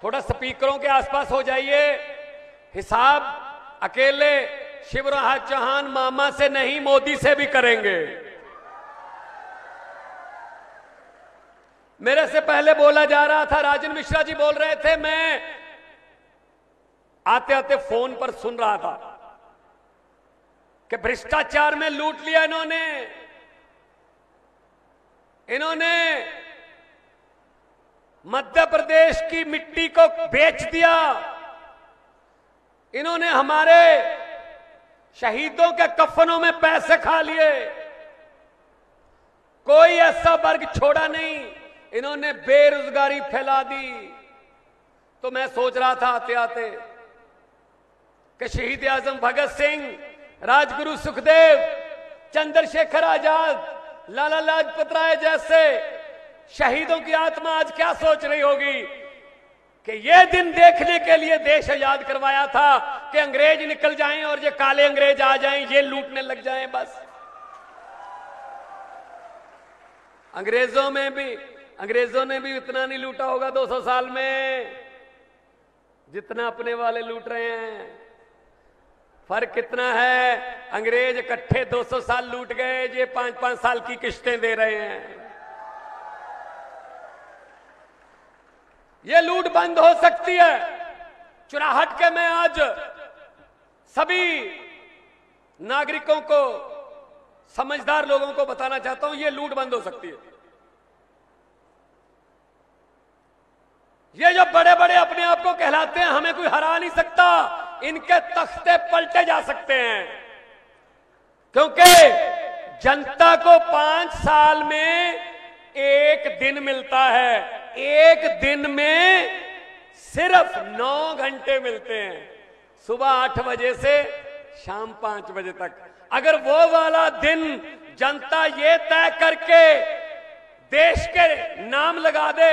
थोड़ा स्पीकरों के आसपास हो जाइए। हिसाब अकेले शिवराज चौहान मामा से नहीं, मोदी से भी करेंगे। मेरे से पहले बोला जा रहा था, राजन मिश्रा जी बोल रहे थे, मैं आते आते फोन पर सुन रहा था कि भ्रष्टाचार में लूट लिया इन्होंने मध्य प्रदेश की मिट्टी को बेच दिया, इन्होंने हमारे शहीदों के कफनों में पैसे खा लिए, कोई ऐसा वर्ग छोड़ा नहीं, इन्होंने बेरोजगारी फैला दी। तो मैं सोच रहा था आते आते कि शहीद आजम भगत सिंह, राजगुरु सुखदेव, चंद्रशेखर आजाद, लाला लाजपत राय जैसे शहीदों की आत्मा आज क्या सोच रही होगी कि यह दिन देखने के लिए देश आजाद करवाया था कि अंग्रेज निकल जाएं और ये काले अंग्रेज आ जाएं, ये लूटने लग जाएं। बस अंग्रेजों ने भी इतना नहीं लूटा होगा 200 साल में जितना अपने वाले लूट रहे हैं। फर्क कितना है, अंग्रेज इकट्ठे 200 साल लूट गए, ये 5-5 साल की किश्तें दे रहे हैं। ये लूट बंद हो सकती है। चुराहट के मैं आज सभी नागरिकों को, समझदार लोगों को बताना चाहता हूं, ये लूट बंद हो सकती है। ये जो बड़े बड़े अपने आप को कहलाते हैं, हमें कोई हरा नहीं सकता, इनके तख्ते पलटे जा सकते हैं, क्योंकि जनता को 5 साल में एक दिन मिलता है। एक दिन में सिर्फ 9 घंटे मिलते हैं, सुबह 8 बजे से शाम 5 बजे तक। अगर वो वाला दिन जनता ये तय करके देश के नाम लगा दे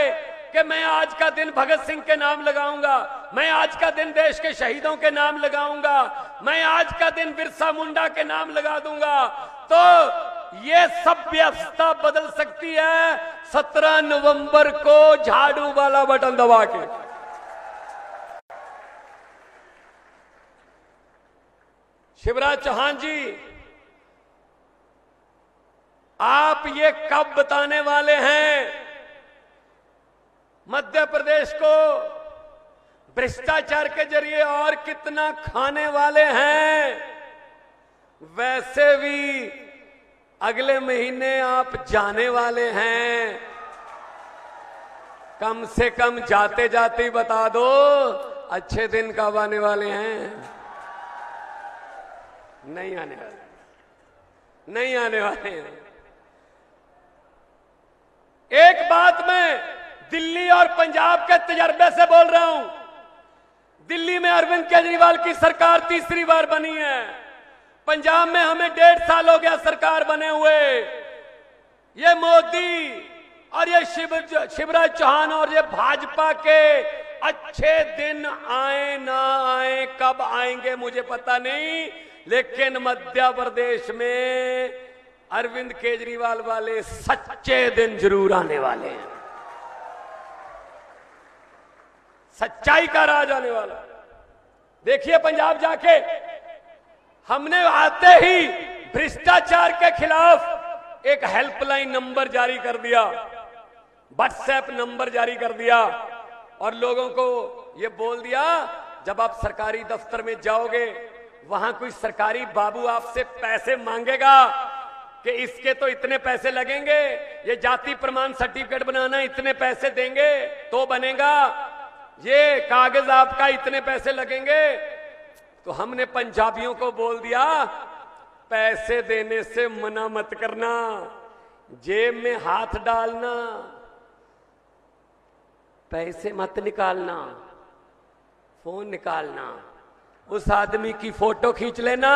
कि मैं आज का दिन भगत सिंह के नाम लगाऊंगा, मैं आज का दिन देश के शहीदों के नाम लगाऊंगा, मैं आज का दिन बिरसा मुंडा के नाम लगा दूंगा, तो ये सब व्यवस्था बदल सकती है 17 नवंबर को झाड़ू वाला बटन दबा के। शिवराज चौहान जी, आप ये कब बताने वाले हैं मध्य प्रदेश को भ्रष्टाचार के जरिए और कितना खाने वाले हैं? वैसे भी अगले महीने आप जाने वाले हैं, कम से कम जाते जाते ही बता दो अच्छे दिन कब आने वाले हैं। नहीं आने वाले हैं। एक बात मैं दिल्ली और पंजाब के तजर्बे से बोल रहा हूं। दिल्ली में अरविंद केजरीवाल की सरकार तीसरी बार बनी है, पंजाब में हमें 1.5 साल हो गया सरकार बने हुए। ये मोदी और ये शिवराज चौहान और ये भाजपा के अच्छे दिन आए ना आए, कब आएंगे मुझे पता नहीं, लेकिन मध्य प्रदेश में अरविंद केजरीवाल वाले सच्चे दिन जरूर आने वाले हैं। सच्चाई का राज आने वाला। देखिए पंजाब जाके हमने आते ही भ्रष्टाचार के खिलाफ एक हेल्पलाइन नंबर जारी कर दिया, व्हाट्सएप नंबर जारी कर दिया, और लोगों को यह बोल दिया जब आप सरकारी दफ्तर में जाओगे, वहां कोई सरकारी बाबू आपसे पैसे मांगेगा कि इसके तो इतने पैसे लगेंगे, ये जाति प्रमाण सर्टिफिकेट बनाना इतने पैसे देंगे तो बनेगा, ये कागज आपका इतने पैसे लगेंगे, तो हमने पंजाबियों को बोल दिया पैसे देने से मना मत करना, जेब में हाथ डालना, पैसे मत निकालना, फोन निकालना, उस आदमी की फोटो खींच लेना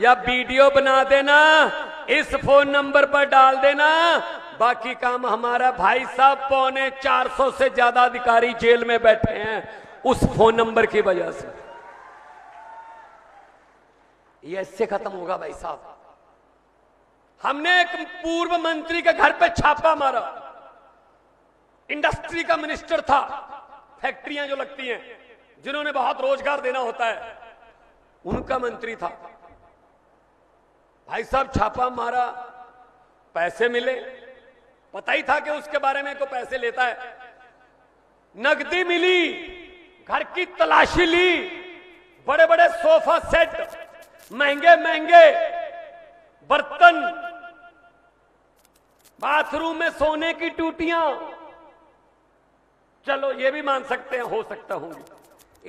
या वीडियो बना देना, इस फोन नंबर पर डाल देना, बाकी काम हमारा। भाई साहब 450 से ज्यादा अधिकारी जेल में बैठे हैं उस फोन नंबर की वजह से। ये ऐसे खत्म होगा भाई साहब। हमने एक पूर्व मंत्री के घर पे छापा मारा, इंडस्ट्री का मिनिस्टर था, फैक्ट्रियां जो लगती हैं, जिन्होंने बहुत रोजगार देना होता है, उनका मंत्री था। भाई साहब छापा मारा, पैसे मिले, पता ही था कि उसके बारे में को पैसे लेता है। नकदी मिली, घर की तलाशी ली, बड़े बड़े सोफा सेट, महंगे महंगे बर्तन, बाथरूम में सोने की टूटियां, चलो ये भी मान सकते हैं, हो सकता होंगी।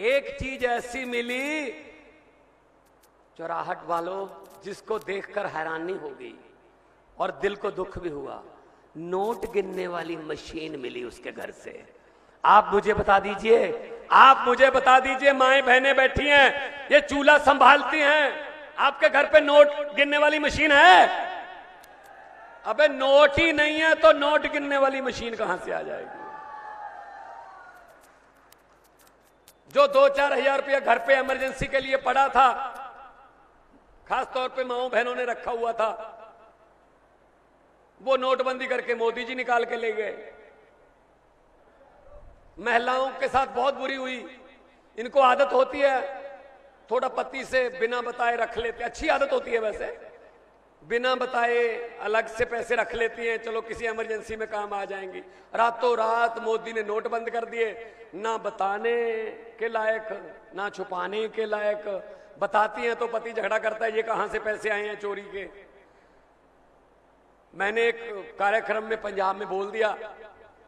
एक चीज ऐसी मिली चौराहट वालों, जिसको देखकर हैरानी हो गई और दिल को दुख भी हुआ। नोट गिनने वाली मशीन मिली उसके घर से। आप मुझे बता दीजिए, आप मुझे बता दीजिए, माएं बहनें बैठी हैं, ये चूल्हा संभालती हैं, आपके घर पे नोट गिनने वाली मशीन है? अबे नोट ही नहीं है तो नोट गिनने वाली मशीन कहां से आ जाएगी? जो 2-4 हजार रुपया घर पे इमरजेंसी के लिए पड़ा था, खास तौर पे माओ बहनों ने रखा हुआ था, वो नोटबंदी करके मोदी जी निकाल के ले गए। महिलाओं के साथ बहुत बुरी हुई। इनको आदत होती है थोड़ा पति से बिना बताए रख लेते, अच्छी आदत होती है वैसे, बिना बताए अलग से पैसे रख लेती हैं, चलो किसी इमरजेंसी में काम आ जाएंगी। रातों रात मोदी ने नोट बंद कर दिए, ना बताने के लायक ना छुपाने के लायक। बताती हैं तो पति झगड़ा करता है, ये कहां से पैसे आए हैं चोरी के। मैंने एक कार्यक्रम में पंजाब में बोल दिया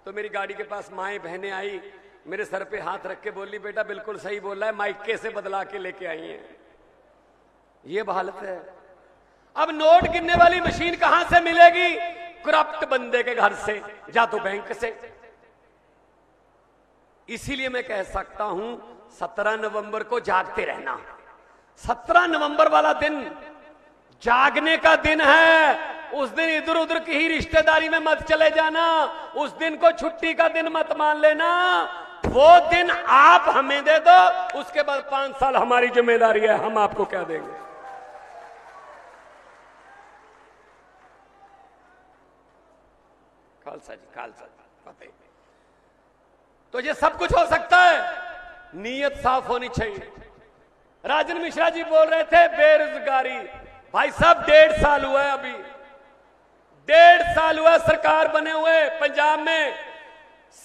तो मेरी गाड़ी के पास माएं बहनें आई, मेरे सर पे हाथ रख के बोली, बेटा बिल्कुल सही बोल रहा है, माइके से बदला के लेके आई हैं। ये हालत है। अब नोट गिनने वाली मशीन कहां से मिलेगी? करप्ट बंदे के घर से, या तो बैंक से। इसीलिए मैं कह सकता हूं 17 नवंबर को जागते रहना। 17 नवंबर वाला दिन जागने का दिन है। उस दिन इधर उधर की ही रिश्तेदारी में मत चले जाना, उस दिन को छुट्टी का दिन मत मान लेना। वो दिन आप हमें दे दो, उसके बाद 5 साल हमारी जिम्मेदारी है, हम आपको क्या देंगे। खालसा जी, खालसा जी। तो ये सब कुछ हो सकता है, नीयत साफ होनी चाहिए। राजन मिश्रा जी बोल रहे थे बेरोजगारी, भाई साहब 1.5 साल हुआ है, अभी 1.5 साल हुआ सरकार बने हुए। पंजाब में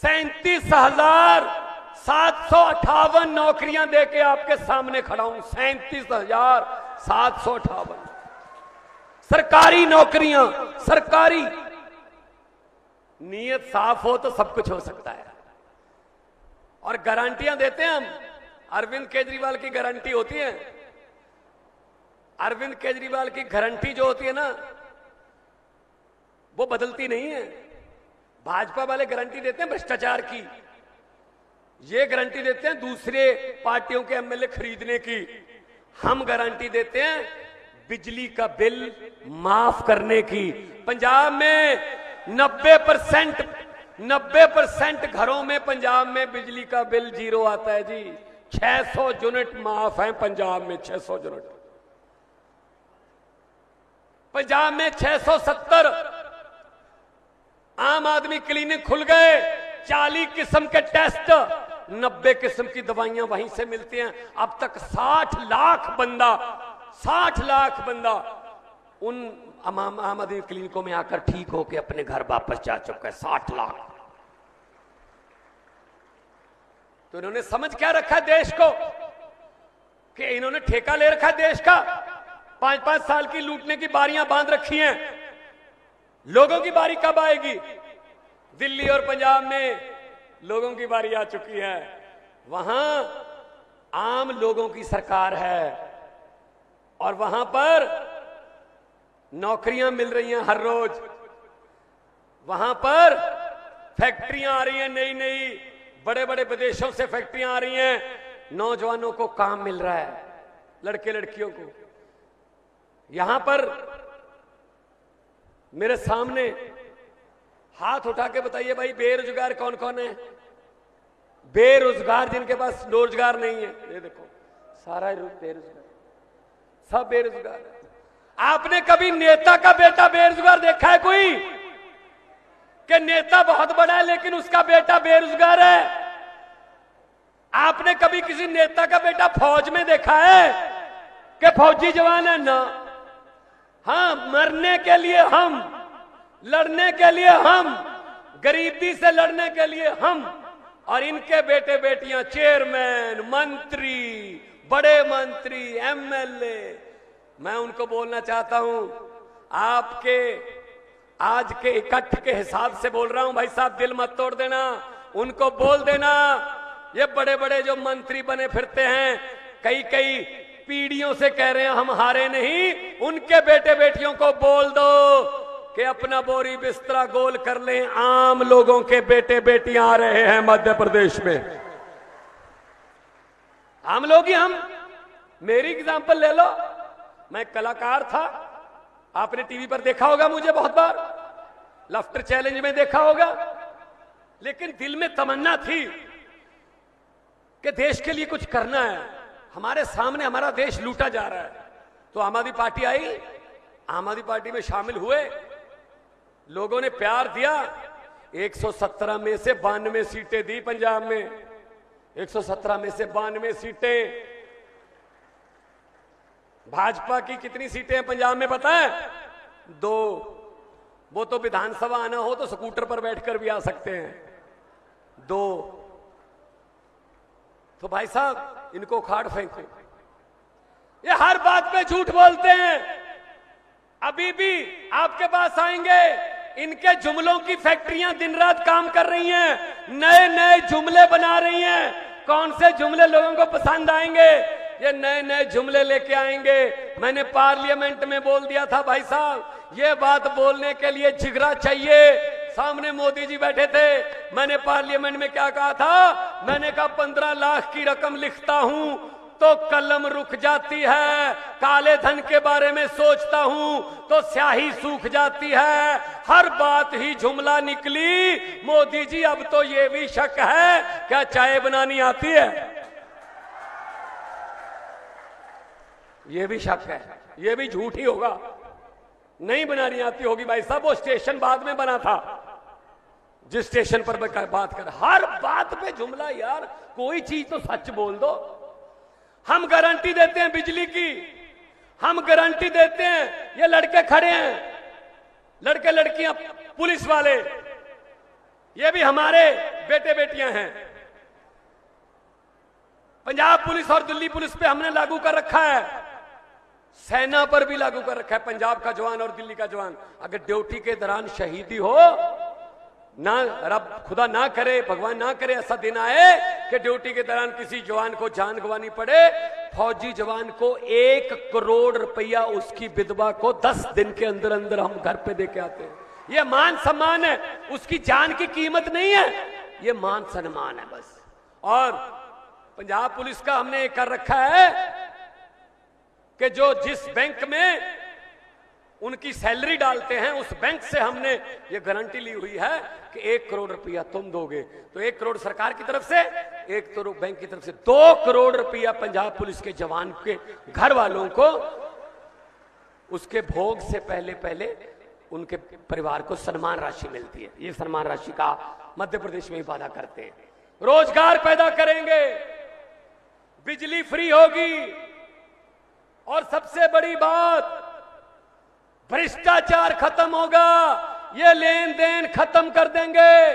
37,758 नौकरियां देके आपके सामने खड़ा हूं। 37,758 सरकारी नौकरियां, सरकारी। नीयत साफ हो तो सब कुछ हो सकता है। और गारंटियां देते हैं हम। अरविंद केजरीवाल की गारंटी होती है, अरविंद केजरीवाल की गारंटी जो होती है ना, वो बदलती नहीं है। भाजपा वाले गारंटी देते हैं भ्रष्टाचार की, ये गारंटी देते हैं दूसरे पार्टियों के एमएलए खरीदने की। हम गारंटी देते हैं बिजली का बिल माफ करने की। पंजाब में 90% घरों में पंजाब में बिजली का बिल 0 आता है जी। 600 यूनिट माफ है पंजाब में, 600 यूनिट। पंजाब में 670 आम आदमी क्लिनिक खुल गए। 40 किस्म के टेस्ट, 90 किस्म की दवाइयां वहीं से मिलती हैं। अब तक 60 लाख बंदा उन आम आदमी क्लिनिकों में आकर ठीक होकर अपने घर वापस जा चुका है। 60 लाख। तो इन्होंने समझ क्या रखा है देश को, कि इन्होंने ठेका ले रखा है देश का। 5-5 साल की लूटने की बारियां बांध रखी हैं। लोगों की बारी कब आएगी? दिल्ली और पंजाब में लोगों की बारी आ चुकी है। वहां आम लोगों की सरकार है और वहां पर नौकरियां मिल रही हैं हर रोज। वहां पर फैक्ट्रियां आ रही हैं नई नई, बड़े बड़े विदेशों से फैक्ट्रियां आ रही हैं। नौजवानों को काम मिल रहा है, लड़के लड़कियों को। यहां पर मेरे सामने हाथ उठा के बताइए भाई, बेरोजगार कौन कौन है? बेरोजगार जिनके पास रोजगार नहीं है, ये देखो सारा बेरोजगार, सब बेरोजगार है। आपने कभी नेता का बेटा बेरोजगार देखा है कोई? कि नेता बहुत बड़ा है लेकिन उसका बेटा बेरोजगार है? आपने कभी किसी नेता का बेटा फौज में देखा है कि फौजी जवान है? ना। हाँ, मरने के लिए हम, लड़ने के लिए हम, गरीबी से लड़ने के लिए हम, और इनके बेटे बेटियां चेयरमैन, मंत्री, बड़े मंत्री, एमएलए। मैं उनको बोलना चाहता हूं, आपके आज के इकट्ठ के हिसाब से बोल रहा हूं भाई साहब, दिल मत तोड़ देना। उनको बोल देना, ये बड़े बड़े जो मंत्री बने फिरते हैं, कई कई पीढ़ियों से कह रहे हैं हम हारे नहीं, उनके बेटे बेटियों को बोल दो कि अपना बोरी बिस्तरा गोल कर लें, आम लोगों के बेटे बेटियां आ रहे हैं मध्य प्रदेश में। आम लोग ही हम। मेरी एग्जांपल ले लो, मैं कलाकार था, आपने टीवी पर देखा होगा मुझे बहुत बार, लाफ्टर चैलेंज में देखा होगा, लेकिन दिल में तमन्ना थी कि देश के लिए कुछ करना है। हमारे सामने हमारा देश लूटा जा रहा है, तो आम आदमी पार्टी आई, आम आदमी पार्टी में शामिल हुए, लोगों ने प्यार दिया। 117 में से 92 सीटें दी पंजाब में, 117 में से 92 सीटें। भाजपा की कितनी सीटें हैं पंजाब में पता है? 2। वो तो विधानसभा आना हो तो स्कूटर पर बैठकर भी आ सकते हैं। 2। तो भाई साहब इनको उखाड़ फेंको। ये हर बात पे झूठ बोलते हैं। अभी भी आपके पास आएंगे, इनके जुमलों की फैक्ट्रियां दिन रात काम कर रही हैं, नए नए जुमले बना रही हैं। कौन से जुमले लोगों को पसंद आएंगे, ये नए नए जुमले लेके आएंगे। मैंने पार्लियामेंट में बोल दिया था भाई साहब, ये बात बोलने के लिए जिगरा चाहिए। सामने मोदी जी बैठे थे, मैंने पार्लियामेंट में क्या कहा था? मैंने कहा 15 लाख की रकम लिखता हूं तो कलम रुक जाती है, काले धन के बारे में सोचता हूं तो स्याही सूख जाती है। हर बात ही जुमला निकली। मोदी जी अब तो ये भी शक है, क्या चाय बनानी आती है? ये भी शक है, ये भी झूठ ही होगा, नहीं बनानी आती होगी भाई साहब। वो स्टेशन बाद में बना था, जिस स्टेशन पर बात कर, हर बात पे जुमला। यार कोई चीज तो सच बोल दो। हम गारंटी देते हैं बिजली की, हम गारंटी देते हैं। ये लड़के खड़े हैं, लड़के लड़कियां, पुलिस वाले, ये भी हमारे बेटे बेटियां हैं। पंजाब पुलिस और दिल्ली पुलिस पे हमने लागू कर रखा है, सेना पर भी लागू कर रखा है। पंजाब का जवान और दिल्ली का जवान अगर ड्यूटी के दौरान शहीदी हो ना, रब खुदा ना करे, भगवान ना करे ऐसा दिन आए कि ड्यूटी के दौरान किसी जवान को जान गंवानी पड़े, फौजी जवान को 1 करोड़ रुपया उसकी विधवा को 10 दिन के अंदर अंदर हम घर पे दे के आते हैं। ये मान सम्मान है, उसकी जान की कीमत नहीं है, ये मान सम्मान है बस। और पंजाब पुलिस का हमने कर रखा है कि जो जिस बैंक में उनकी सैलरी डालते हैं, उस बैंक से हमने ये गारंटी ली हुई है कि 1 करोड़ रुपया तुम दोगे, तो 1 करोड़ सरकार की तरफ से, 1 करोड़ बैंक की तरफ से, 2 करोड़ रुपया पंजाब पुलिस के जवान के घर वालों को उसके भोग से पहले पहले उनके परिवार को सम्मान राशि मिलती है। ये सम्मान राशि का मध्य प्रदेश में वादा करते हैं। रोजगार पैदा करेंगे, बिजली फ्री होगी, और सबसे बड़ी बात, भ्रष्टाचार खत्म होगा। ये लेन देन खत्म कर देंगे।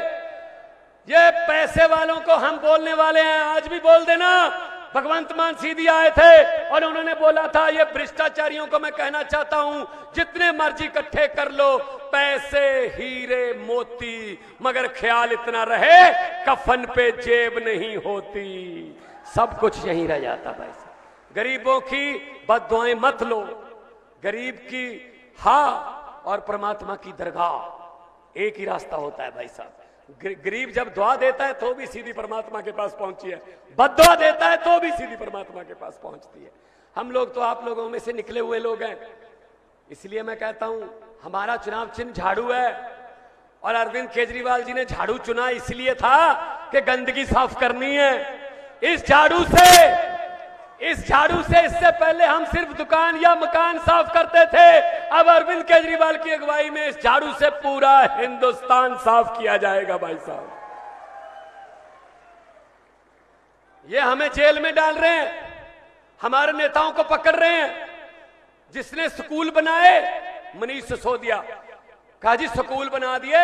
ये पैसे वालों को हम बोलने वाले हैं, आज भी बोल देना। भगवंत मान सीधी आए थे और उन्होंने बोला था, ये भ्रष्टाचारियों को मैं कहना चाहता हूं, जितने मर्जी इकट्ठे कर लो, पैसे हीरे मोती, मगर ख्याल इतना रहे कफन पे जेब नहीं होती, सब कुछ यहीं रह जाता भाई साहब। गरीबों की बद्दुआएं मत लो, गरीब की हाँ और परमात्मा की दरगाह एक ही रास्ता होता है भाई साहब। गरीब जब दुआ देता है तो भी सीधी परमात्मा के पास पहुंची है, बद्दुआ देता है तो भी सीधी परमात्मा के पास पहुंचती है। हम लोग तो आप लोगों में से निकले हुए लोग हैं, इसलिए मैं कहता हूं हमारा चुनाव चिन्ह झाड़ू है, और अरविंद केजरीवाल जी ने झाड़ू चुना इसलिए था कि गंदगी साफ करनी है। इस झाड़ू से इससे पहले हम सिर्फ दुकान या मकान साफ करते थे, अब अरविंद केजरीवाल की अगुवाई में इस झाड़ू से पूरा हिंदुस्तान साफ किया जाएगा भाई साहब। ये हमें जेल में डाल रहे हैं, हमारे नेताओं को पकड़ रहे हैं। जिसने स्कूल बनाए मनीष सिसोदिया, कहा जी स्कूल बना दिए,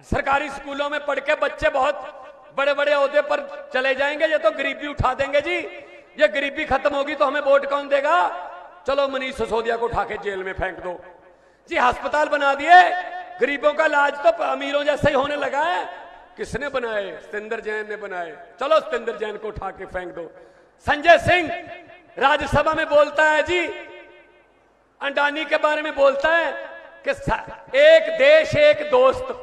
सरकारी स्कूलों में पढ़ के बच्चे बहुत बड़े बड़े ओहदे पर चले जाएंगे, ये तो गरीबी उठा देंगे जी, ये गरीबी खत्म होगी तो हमें वोट कौन देगा, चलो मनीष सिसोदिया को उठा के जेल में फेंक दो जी। अस्पताल बना दिए, गरीबों का इलाज तो अमीरों जैसा ही होने लगा है। किसने बनाए? सतेंद्र जैन ने बनाए, चलो सतेंद्र जैन को उठा के फेंक दो। संजय सिंह राज्यसभा में बोलता है जी, अंडानी के बारे में बोलता है कि एक देश एक दोस्त,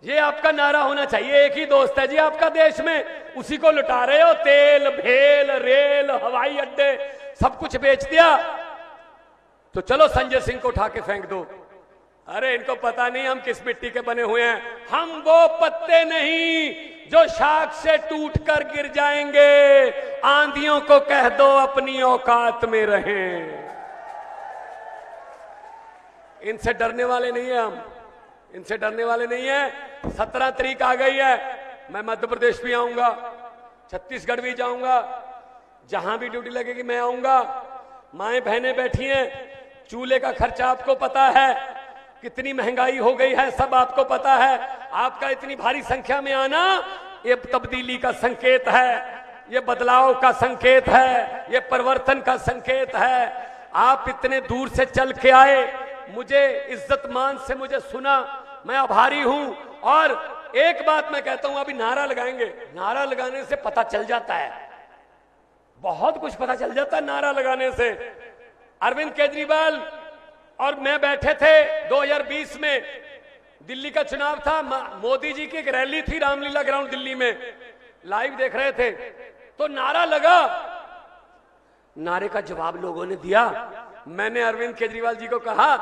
ये आपका नारा होना चाहिए। एक ही दोस्त है जी आपका देश में, उसी को लुटा रहे हो। तेल, भेल, रेल, हवाई अड्डे सब कुछ बेच दिया, तो चलो संजय सिंह को उठा के फेंक दो। अरे इनको पता नहीं हम किस मिट्टी के बने हुए हैं। हम वो पत्ते नहीं जो शाख से टूटकर गिर जाएंगे। आंधियों को कह दो अपनी औकात में रहें। इनसे डरने वाले नहीं है हम, इनसे डरने वाले नहीं है। 17 तारीख आ गई है, मैं मध्य प्रदेश भी आऊंगा, छत्तीसगढ़ भी जाऊंगा, जहां भी ड्यूटी लगेगी मैं आऊंगा। माएं बहनें बैठी हैं, चूल्हे का खर्चा आपको पता है, कितनी महंगाई हो गई है सब आपको पता है। आपका इतनी भारी संख्या में आना ये तब्दीली का संकेत है, ये बदलाव का संकेत है, ये परिवर्तन का संकेत है। आप इतने दूर से चल के आए, मुझे इज्जत मान से मुझे सुना, मैं आभारी हूं। और एक बात मैं कहता हूं, अभी नारा लगाएंगे, नारा लगाने से पता चल जाता है, बहुत कुछ पता चल जाता है नारा लगाने से। अरविंद केजरीवाल और मैं बैठे थे 2020 में, दिल्ली का चुनाव था, मोदी जी की एक रैली थी रामलीला ग्राउंड दिल्ली में, लाइव देख रहे थे, तो नारा लगा, नारे का जवाब लोगों ने दिया। मैंने अरविंद केजरीवाल जी को कहा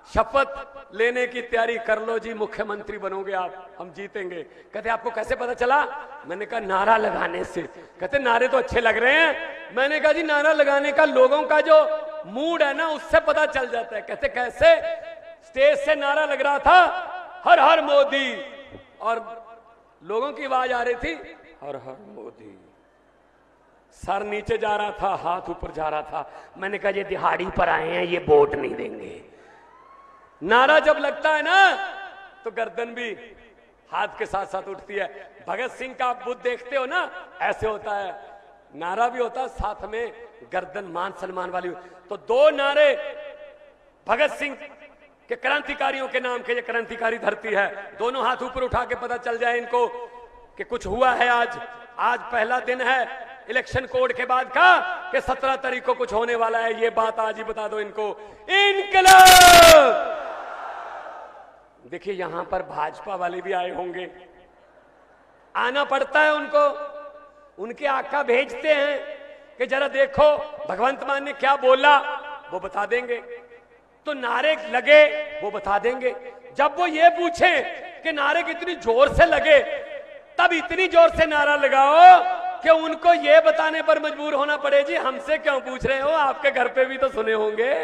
शपथ लेने की तैयारी कर लो जी, मुख्यमंत्री बनोगे आप, हम जीतेंगे। कहते आपको कैसे पता चला? मैंने कहा नारा लगाने से। कहते नारे तो अच्छे लग रहे हैं। मैंने कहा जी नारा लगाने का लोगों का जो मूड है ना, उससे पता चल जाता है। कहते कैसे? स्टेज से नारा लग रहा था हर हर मोदी, और लोगों की आवाज आ रही थी हर हर मोदी, सर नीचे जा रहा था, हाथ ऊपर जा रहा था। मैंने कहा ये दिहाड़ी पर आए हैं, ये वोट नहीं देंगे। नारा जब लगता है ना तो गर्दन भी हाथ के साथ साथ उठती है। भगत सिंह का आप बुद्ध देखते हो ना, ऐसे होता है, नारा भी होता है साथ में गर्दन मान सम्मान वाली। तो दो नारे भगत सिंह के क्रांतिकारियों के नाम के, ये क्रांतिकारी धरती है, दोनों हाथ ऊपर उठा के पता चल जाए इनको कि कुछ हुआ है। आज पहला दिन है इलेक्शन कोड के बाद का कि 17 तारीख को कुछ होने वाला है, ये बात आज ही बता दो इनको। इनकलाब! देखिए यहां पर भाजपा वाले भी आए होंगे, आना पड़ता है उनको, उनके आका भेजते हैं कि जरा देखो भगवंत मान ने क्या बोला, वो बता देंगे। तो नारे लगे वो बता देंगे। जब वो ये पूछे कि नारे कितनी जोर से लगे, तब इतनी जोर से नारा लगाओ कि उनको ये बताने पर मजबूर होना पड़े जी हमसे क्यों पूछ रहे हो, आपके घर पे भी तो सुने होंगे।